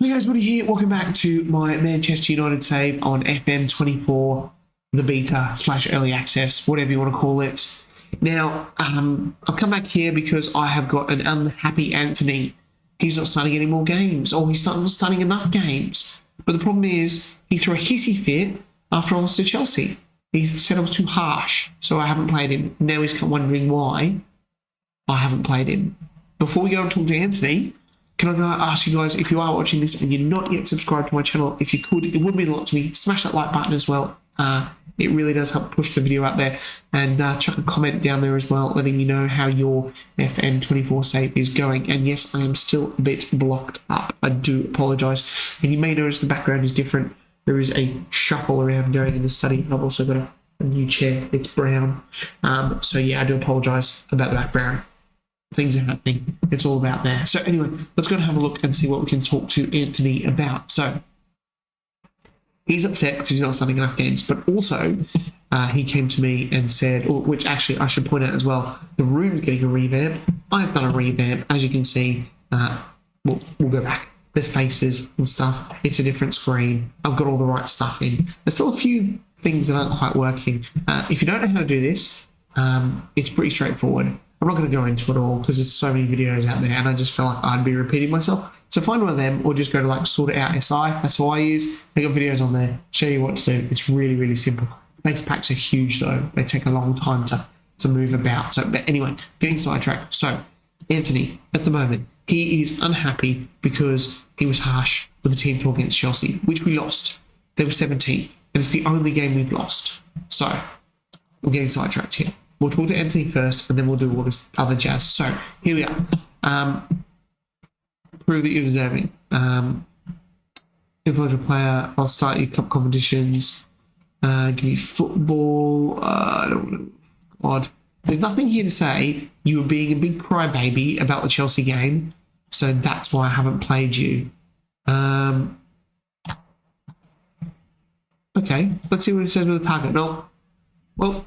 Hey guys, Woody here. Welcome back to my Manchester United save on FM24, the beta / early access, whatever you want to call it. Now, I've come back here because I have got an unhappy Antony. He's not starting any more games, or he's not starting enough games. But the problem is, he threw a hissy fit after I lost to Chelsea. He said I was too harsh, so I haven't played him. Now he's wondering why I haven't played him. Before we go and talk to Antony, can I go ask you guys, if you are watching this and you're not yet subscribed to my channel, if you could, it would mean a lot to me. Smash that like button as well. It really does help push the video out there. And chuck a comment down there as well, letting me know how your FM24 save is going. And yes, I am still a bit blocked up. I do apologise. And you may notice the background is different. There is a shuffle around going in the study. I've also got a new chair. It's brown. So yeah, I do apologise about the background. Things are happening. It's all about there. So anyway, let's go and have a look and see what we can talk to Antony about. So he's upset because he's not starting enough games, but also he came to me and said, which actually I should point out as well, the room's getting a revamp. I've done a revamp. As you can see, we'll go back. There's faces and stuff. It's a different screen. I've got all the right stuff in. There's still a few things that aren't quite working. If you don't know how to do this, it's pretty straightforward. I'm not going to go into it all because there's so many videos out there and I just feel like I'd be repeating myself. So find one of them or just go to like Sort It Out SI. That's what I use. They got videos on there. Show you what to do. It's really, really simple. Base packs are huge though. They take a long time to move about. So, but anyway, getting sidetracked. So Antony, at the moment, he is unhappy because he was harsh with the team talk against Chelsea, which we lost. They were 17th and it's the only game we've lost. So I'm getting sidetracked here. We'll talk to Antony first, and then we'll do all this other jazz. So, here we are. Prove that you're deserving. Influential player, I'll start your cup competitions. Give you football. I don't know. God. There's nothing here to say you were being a big crybaby about the Chelsea game, so that's why I haven't played you. Okay, let's see what it says with the target. No. Well,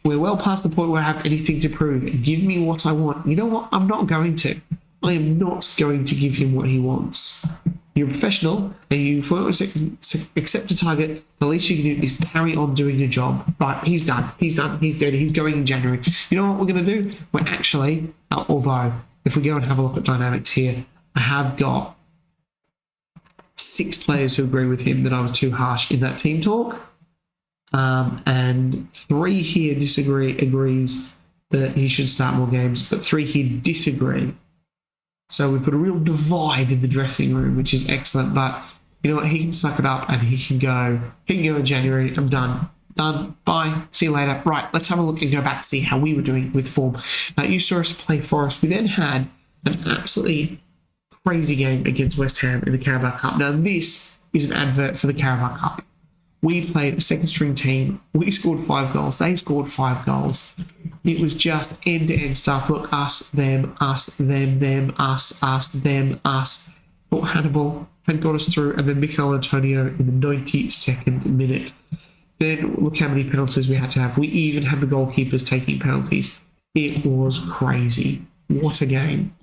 we're well past the point where I have anything to prove. Give me what I want. You know what? I'm not going to. I am not going to give him what he wants. You're a professional, and you accept a target. The least you can do is carry on doing your job. Right, he's done. He's done. He's dead. He's going in January. You know what we're going to do? We're actually, although, if we go and have a look at dynamics here, I have got 6 players who agree with him that I was too harsh in that team talk. And 3 here agrees that he should start more games, but 3 here disagree. So we've got a real divide in the dressing room, which is excellent. But you know what? He can suck it up and he can go in January. I'm done. Done. Bye. See you later. Right, let's have a look and go back to see how we were doing with form. Now, you saw us play Forest. We then had an absolutely crazy game against West Ham in the Carabao Cup. Now, this is an advert for the Carabao Cup. We played a second string team. We scored 5 goals. They scored 5 goals. It was just end-to-end stuff. Look, us, them, them, us, them, us. Thought Hannibal had got us through, and then Mikel Antonio in the 92nd minute. Then look how many penalties we had to have. We even had the goalkeepers taking penalties. It was crazy. What a game.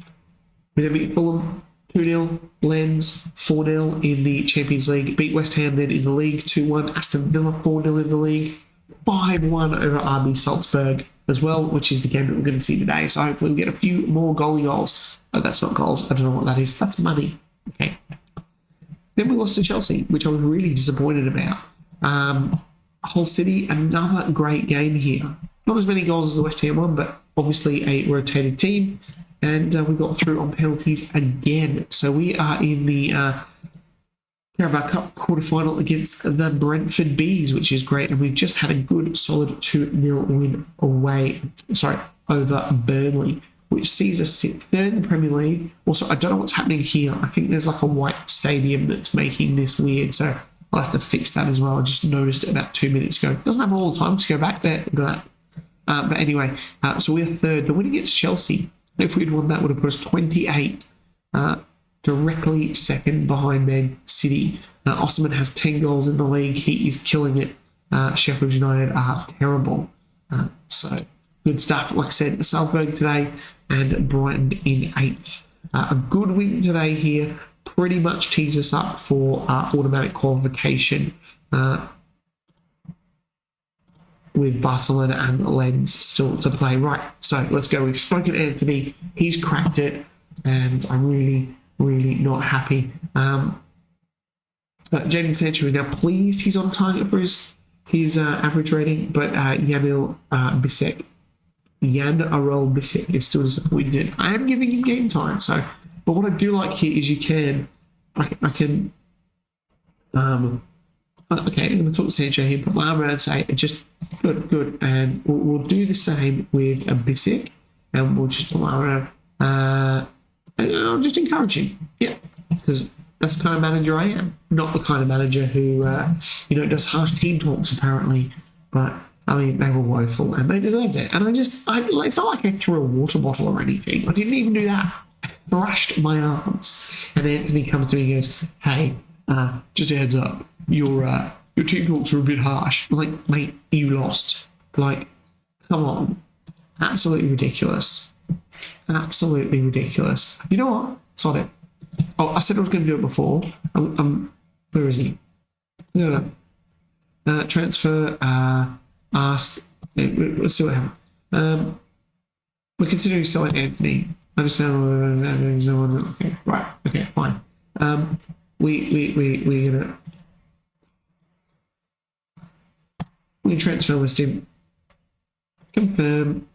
We then beat Fulham 2-0, Lens 4-0 in the Champions League, beat West Ham then in the league 2-1, Aston Villa 4-0 in the league, 5-1 over RB Salzburg as well, which is the game that we're going to see today. So hopefully we'll get a few more goals. Oh, that's not goals. I don't know what that is. That's money. Okay. Then we lost to Chelsea, which I was really disappointed about. Hull City, another great game here. Not as many goals as the West Ham one, but obviously a rotated team. And we got through on penalties again. So we are in the Carabao Cup quarterfinal against the Brentford Bees, which is great. And we've just had a good, solid 2-0 win over Burnley, which sees us sit 3rd in the Premier League. Also, I don't know what's happening here. I think there's like a white stadium that's making this weird. So I'll have to fix that as well. I just noticed it about 2 minutes ago. It doesn't have all the time to go back there. Look at that. But anyway, so we're 3rd. The win against Chelsea, if we'd won that, would have put us 28, directly 2nd behind Man City. Osman has 10 goals in the league. He is killing it. Sheffield United are terrible. So good stuff. Like I said, Salzburg today and Brighton in 8th. A good win today here pretty much tees us up for automatic qualification with Barcelona and Lens still to play. Right, so let's go. We've spoken to Antony. He's cracked it, and I'm really, really not happy. Jadon Sancho is now pleased he's on target for his average rating, but Jan Arol Bisek is still disappointed. I am giving him game time, so. But what I do like here is okay, I'm going to talk to Sancho here, put my arm around and say, just good. And we'll do the same with a Bisek, and we'll just put my arm around. And I'll just encourage him. Yeah, because that's the kind of manager I am. Not the kind of manager who, does harsh team talks, apparently. But, I mean, they were woeful, and they deserved it. And it's not like I threw a water bottle or anything. I didn't even do that. I thrashed my arms. And Antony comes to me and goes, hey, just a heads up. Your team talks are a bit harsh. I was like, mate, you lost. Like, come on. Absolutely ridiculous. Absolutely ridiculous. You know what? Sod it. Oh, I said I was going to do it before. Where is he? No. Transfer. Ask. Let's see what happens. We're considering selling Antony. Understand? Okay, right. Okay, fine. We're gonna. We transfer list him. Confirm.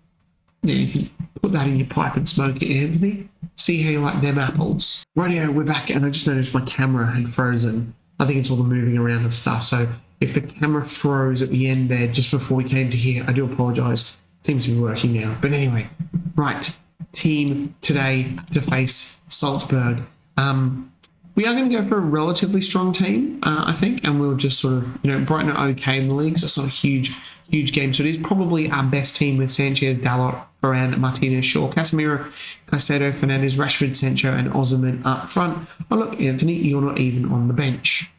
Yeah, you can put that in your pipe and smoke it, Antony. See how you like them apples. Rightio, we're back, and I just noticed my camera had frozen. I think it's all the moving around of stuff, so if the camera froze at the end there just before we came to here, I do apologise. Seems to be working now. But anyway, right. Team today to face Salzburg. We are going to go for a relatively strong team, I think, and we'll just sort of, Brighton are okay in the league, so it's not a huge game. So it is probably our best team with Sanchez, Dalot, Varane, Martinez, Shaw, Casemiro, Caicedo, Fernandes, Rashford, Sancho, and Osimhen up front. Oh, look, Antony, you're not even on the bench.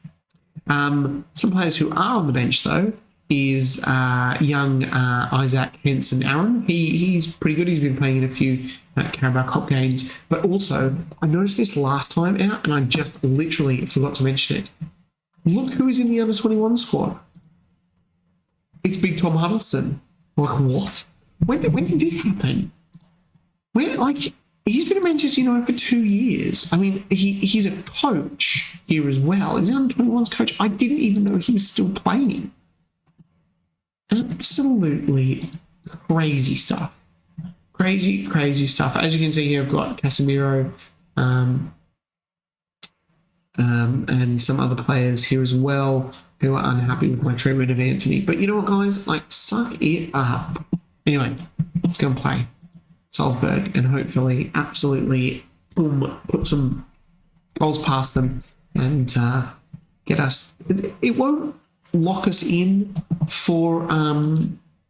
Some players who are on the bench, though, is young Isaac Henson-Aaron. He's pretty good. He's been playing in a few Carabao Cup games. But also, I noticed this last time out, and I just literally forgot to mention it. Look who is in the under-21 squad. It's Big Tom Huddleston. Like, what? When did this happen? He's been at Manchester United for 2 years. I mean, he's a coach here as well. He's the under-21's coach. I didn't even know he was still playing. Absolutely crazy stuff. Crazy stuff. As you can see here, I've got Casemiro and some other players here as well who are unhappy with my treatment of Antony. But you know what, guys? Suck it up. Anyway, let's go and play Salzburg and hopefully absolutely put some goals past them and get us. It won't lock us in for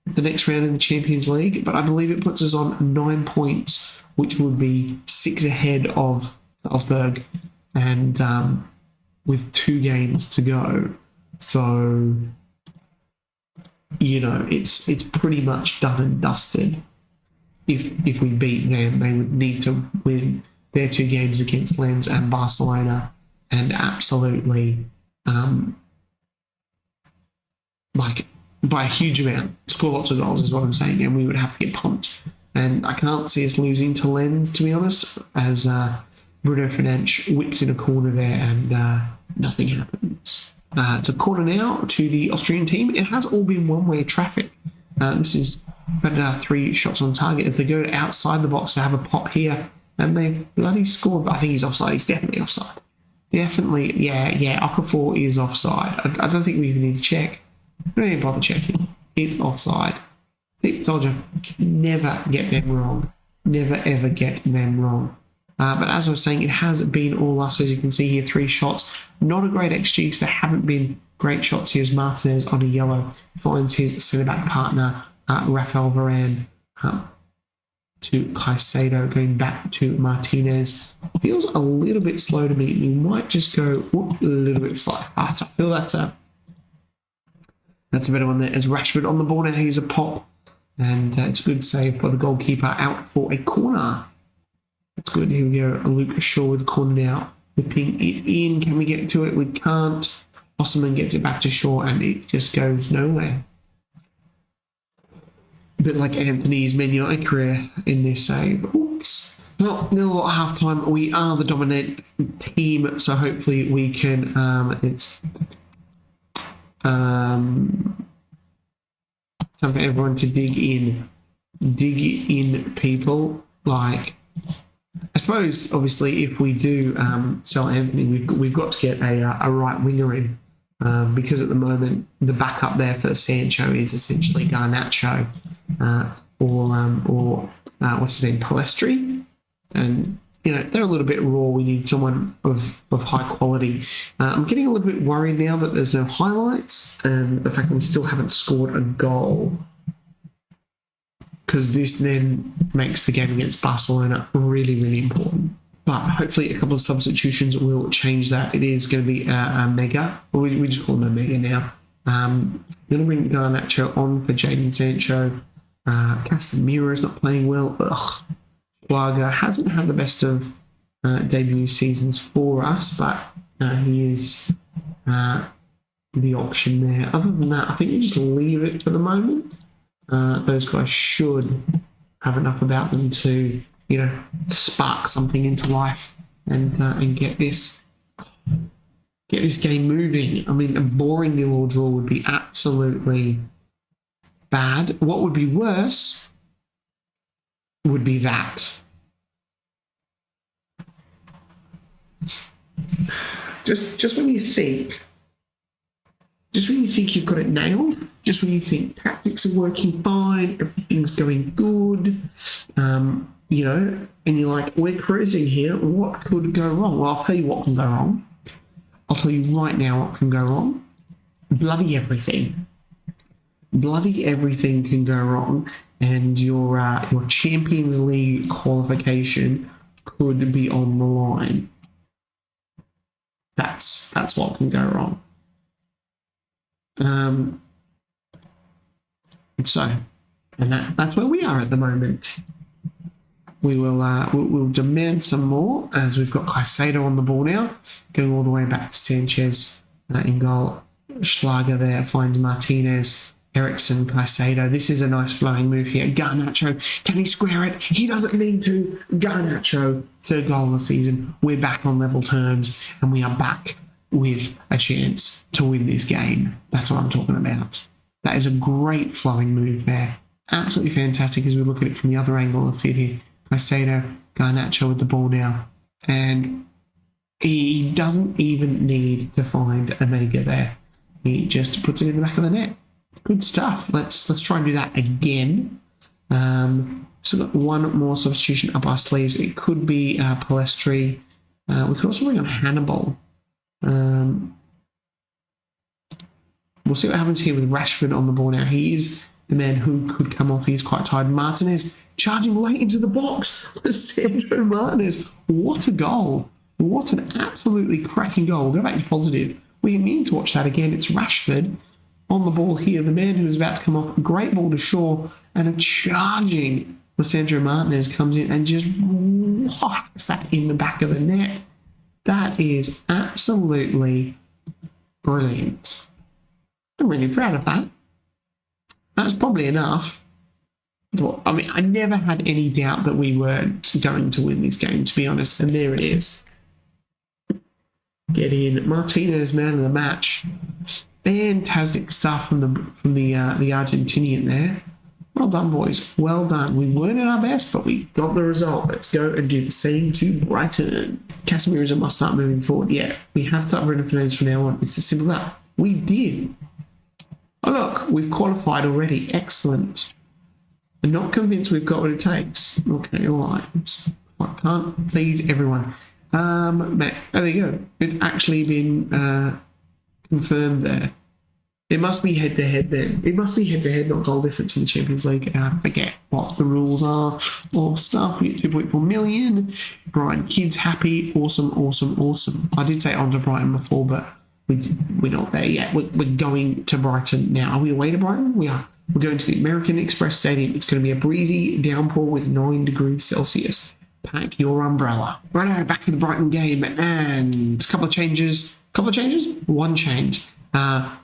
the next round in the Champions League, but I believe it puts us on 9 points, which would be 6 ahead of Salzburg, and with 2 games to go. So, it's pretty much done and dusted. If we beat them, they would need to win their 2 games against Lens and Barcelona, and absolutely by a huge amount, score lots of goals is what I'm saying, and we would have to get pumped. And I can't see us losing to Lens, to be honest, as Bruno Fernandes whips in a corner there and nothing happens. It's a corner now to the Austrian team. It has all been one-way traffic. This is 3 shots on target as they go outside the box to have a pop here, and they've bloody scored. But I think he's offside. He's definitely offside. Definitely, yeah. Okafor is offside. I don't think we even need to check. Don't even bother checking. It's offside. See, told you. Never get them wrong. Never, ever get them wrong. But as I was saying, it has been all us. As you can see here, 3 shots. Not a great XG, because there haven't been great shots here as Martinez on a yellow finds his centre-back partner, Rafael Varane, to Caicedo, going back to Martinez. Feels a little bit slow to me. We might just go a little bit slow. I feel that's a better one there. As Rashford on the ball now, he's a pop. And it's a good save by the goalkeeper out for a corner. That's good. Here we go. Luke Shaw with the corner now. whipping it in. Can we get to it? We can't. Osman gets it back to shore and it just goes nowhere. A bit like Anthony's Man United career in this save. Oops. Well, nil at halftime. We are the dominant team, so hopefully we can. Time for everyone to dig in, people. Like, I suppose, obviously, if we do sell Anthony, we've got to get a right winger in, because at the moment the backup there for Sancho is essentially Garnacho or what's his name, Palestri, and they're a little bit raw. We need someone of high quality. I'm getting a little bit worried now that there's no highlights and the fact that we still haven't scored a goal, because this then makes the game against Barcelona really, really important. But hopefully a couple of substitutions will change that. It is going to be a mega. Well, we just call him a mega now. I'm going to bring Garnacho on for Jadon Sancho. Casemiro's not playing well. Ugh. Schlager hasn't had the best of debut seasons for us, but he is the option there. Other than that, I think we just leave it for the moment. Those guys should have enough about them to, spark something into life and get this game moving. I mean, a boring 0-0 draw would be absolutely bad. What would be worse would be that. Just when you think you've got it nailed, just when you think tactics are working fine, everything's going good, and you're like, we're cruising here, what could go wrong? Well, I'll tell you what can go wrong. I'll tell you right now what can go wrong. Bloody everything. Bloody everything can go wrong, and your Champions League qualification could be on the line. That's what can go wrong. That's where we are at the moment. We will we'll demand some more, as we've got Caicedo on the ball now, going all the way back to Sanchez in goal. Schlager there finds Martinez, Eriksen, Caicedo. This is a nice flowing move here. Garnacho, can he square it? He doesn't need to. Garnacho, third goal of the season. We're back on level terms, and we are back with a chance to win this game. That's what I'm talking about. That is a great flowing move there. Absolutely fantastic as we look at it from the other angle of it here. Caicedo, Garnacho with the ball now. And he doesn't even need to find a mega there. He just puts it in the back of the net. Good stuff. Let's try and do that again. So got one more substitution up our sleeves. It could be Palestri. We could also bring on Hannibal. We'll see what happens here with Rashford on the ball now. He is the man who could come off. He's quite tired. Martinez charging late into the box. Sandro Martinez. What a goal. What an absolutely cracking goal. We'll go back to positive. We need to watch that again. It's Rashford on the ball here. The man who is about to come off. Great ball to shore. And a charging Sandro Martinez comes in and just whacks that in the back of the net. That is absolutely brilliant. I'm really proud of that. That's probably enough. I mean, I never had any doubt that we weren't going to win this game, to be honest. And there it is. Get in. Martinez, man of the match. Fantastic stuff from the Argentinian there. Well done, boys. Well done. We weren't at our best, but we got the result. Let's go and do the same to Brighton. Casemiro's a must start moving forward. Yeah, we have to start Bruno Fernandes from now on. It's as simple as that. We did. Oh, look, we've qualified already. Excellent. I'm not convinced we've got what it takes. Okay, all right. I can't please everyone. Oh, there you go. It's actually been confirmed there. It must be head-to-head then. It must be head-to-head, not goal difference in the Champions League. I forget what the rules are or stuff. We get 2.4 million. Brighton kids happy. Awesome, awesome, awesome. I did say on to Brighton before, but we're not there yet. We're going to Brighton now. Are we away to Brighton? We are. We're going to the American Express Stadium. It's going to be a breezy downpour with 9 degrees Celsius. pack your umbrella. Righto, back for the Brighton game, and a couple of changes. One change.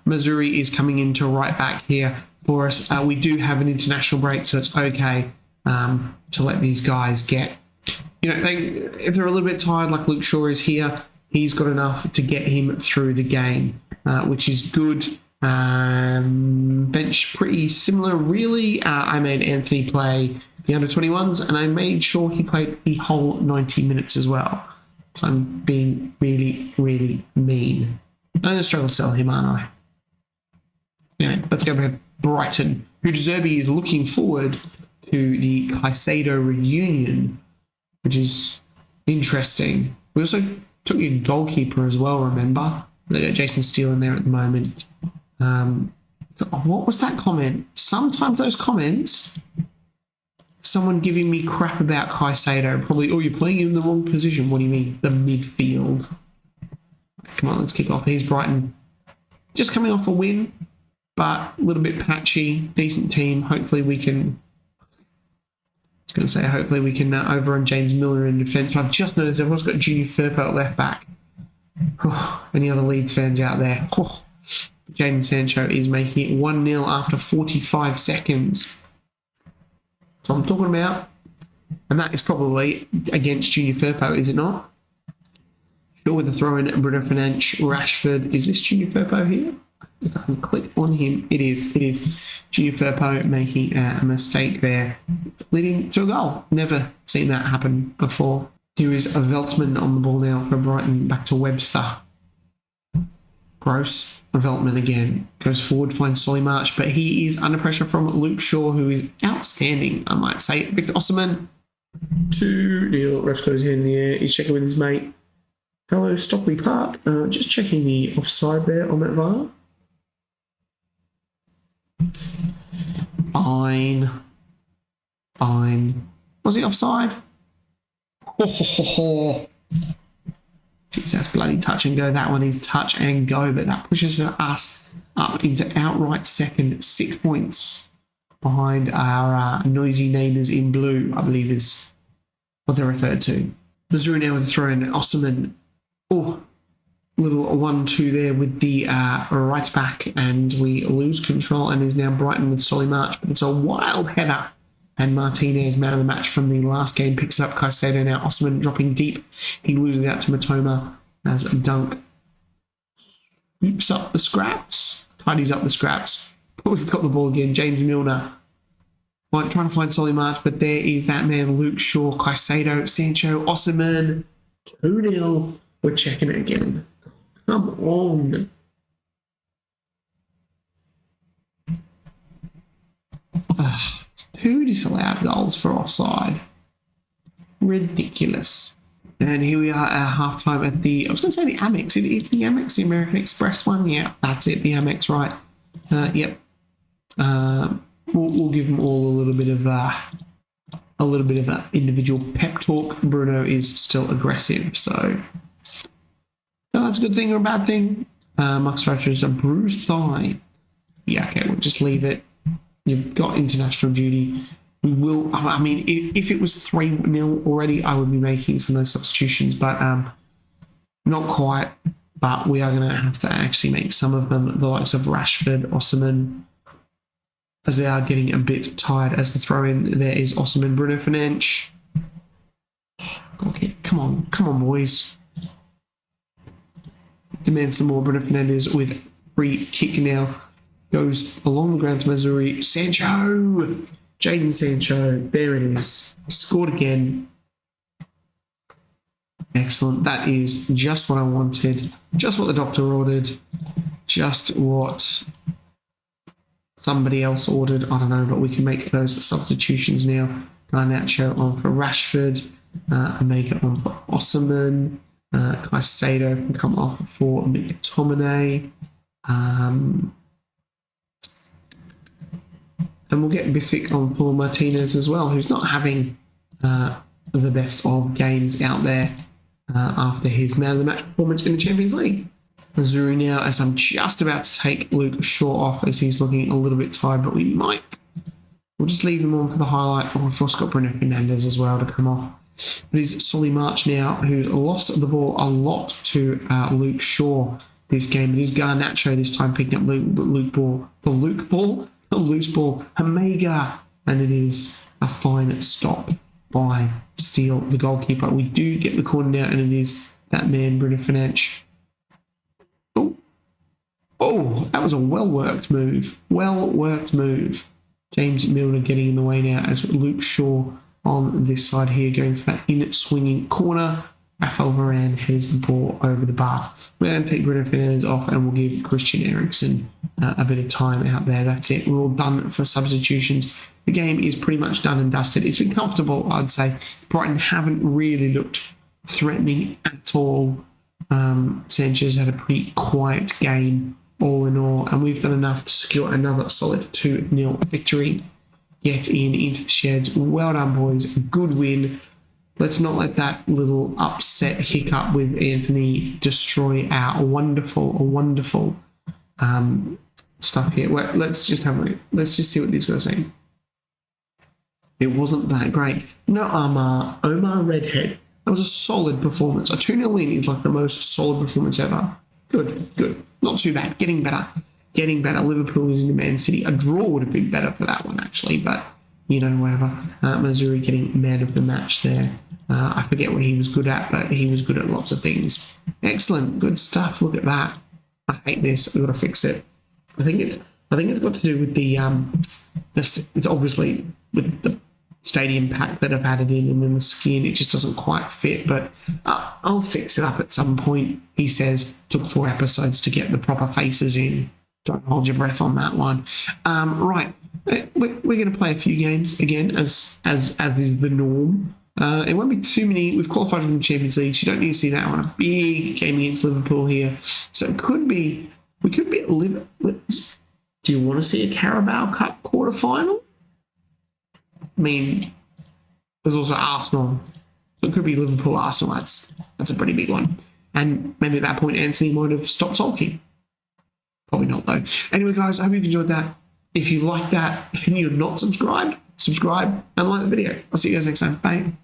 Missouri is coming into right back here for us. We do have an international break, so it's okay to let these guys get, if they're a little bit tired, like Luke Shaw is here, he's got enough to get him through the game, which is good. Bench pretty similar, really. I made Antony play the under-21s, and I made sure he played the whole 90 minutes as well. So I'm being really, really mean. I'm going to struggle to sell him, aren't I? Anyway, let's go back to Brighton, who Deserby is looking forward to the Caicedo reunion, which is interesting. We also took a goalkeeper as well, remember? They got Jason Steele in there at the moment. What was that comment? Sometimes those comments, someone giving me crap about Caicedo, probably, oh, you're playing him in the wrong position. What do you mean? The midfield. Come on, let's kick off. Here's Brighton. Just coming off a win, but a little bit patchy. Decent team. Hopefully we can... hopefully we can overrun James Miller in defence. But I've just noticed everyone's got Junior Firpo at left back. Any other Leeds fans out there? Jadon Sancho is making it 1-0 after 45 seconds. So I'm talking about, and that is probably against Junior Firpo, is it not? Sure, with the throw-in, Bruno Fernandes, Rashford. Is this Junior Firpo here? If I can click on him, it is. It is Junior Firpo making a mistake there, leading to a goal. Never seen that happen before. Here is Veltman on the ball now for Brighton, back to Webster. Gross. Veltman again goes forward, finds Solly March, but he is under pressure from Luke Shaw, who is outstanding, I might say. Victor Osimhen, 2-0. Ref goes in the air. He's checking with his mate. Hello, Stockley Park. Just checking the offside there on that VAR. Fine. Was he offside? Jeez, that's bloody touch and go. That one is touch and go, but that pushes us up into outright second, 6 points behind our noisy neighbours in blue, I believe is what they're referred to. Missouri now with the throw in. Osimhen, little 1-2 there with the right back, and we lose control, and is now Brighton with Solly March, but it's a wild header. And Martinez, man of the match from the last game, picks it up. Caicedo now. Osimhen dropping deep. He loses out to Matoma as Dunk sweeps up the scraps. Tidies up the scraps. But we've got the ball again. James Milner trying to find Solly March, but there is that man, Luke Shaw, Caicedo, Sancho, Osimhen. 2-0. We're checking it again. Come on. Two disallowed goals for offside. Ridiculous. And here we are at halftime at the, I was going to say the Amex. It is the Amex, the American Express one. Yeah, that's it, the Amex, right. Yep. We'll give them all a little bit of individual pep talk. Bruno is still aggressive, so that's a good thing or a bad thing. Mark Stratcher is a bruised thigh. Yeah, okay, we'll just leave it. You've got international duty. We will, I mean, if it was 3-0 already, I would be making some of those substitutions, but not quite. But we are going to have to actually make some of them, the likes of Rashford, Osimhen, as they are getting a bit tired as the throw-in. There is Osimhen, Bruno Fernandes. Okay, come on, boys. Demand some more. Bruno Fernandes with free kick now. Goes along the ground to Missouri. Sancho! Jadon Sancho. There it is. Scored again. Excellent. That is just what I wanted. Just what the doctor ordered. Just what somebody else ordered. I don't know, but we can make those substitutions now. Garnacho on for Rashford. Omega on for Osimhen. Caicedo can come off for McTominay. And we'll get Bissick on for Martinez as well, who's not having the best of games out there after his man of the match performance in the Champions League. Missouri now, as I'm just about to take Luke Shaw off as he's looking a little bit tired, but we'll just leave him on for the highlight. We've also got Bruno Fernandes as well to come off. It is Solly March now, who's lost the ball a lot to Luke Shaw this game. It is Garnacho this time picking up the loose ball, Hamega, and it is a fine stop by Steele, the goalkeeper. We do get the corner now, and it is that man, Bruno Fernandes. Oh, that was a well-worked move. James Milner getting in the way now as Luke Shaw on this side here, going for that in-swinging corner. Rafael Varane heads the ball over the bar. We're going to take Bruno Fernandes off, and we'll give Christian Eriksen a bit of time out there. That's it. We're all done for substitutions. The game is pretty much done and dusted. It's been comfortable, I'd say. Brighton haven't really looked threatening at all. Sanchez had a pretty quiet game all in all, and we've done enough to secure another solid 2-0 victory. Get into the sheds. Well done, boys. A good win. Let's not let that little upset hiccup with Antony destroy our wonderful stuff here. Well, let's just see what these guys are saying. It wasn't that great. No, Omar Redhead. That was a solid performance. A 2-0 win is like the most solid performance ever. Good. Not too bad. Getting better. Liverpool losing to Man City. A draw would have been better for that one, actually, but, whatever. Mazuri getting man of the match there. I forget what he was good at, but he was good at lots of things. Excellent. Good stuff. Look at that. I hate this. I've got to fix it. I think it's got to do with it's obviously with the stadium pack that I've added in, and then the skin, it just doesn't quite fit, but I'll fix it up at some point. He says took 4 episodes to get the proper faces in. Don't hold your breath on that one. Right, we're going to play a few games again, as is the norm. It won't be too many. We've qualified for the Champions League, so you don't need to see that one. A big game against Liverpool here, so we could be at Liverpool. Do you want to see a Carabao Cup quarterfinal? I mean, there's also Arsenal, so it could be Liverpool-Arsenal. That's a pretty big one. And maybe at that point, Antony might have stopped sulking. Probably not, though. Anyway, guys, I hope you've enjoyed that. If you like that and you're not subscribed, subscribe and like the video. I'll see you guys next time. Bye.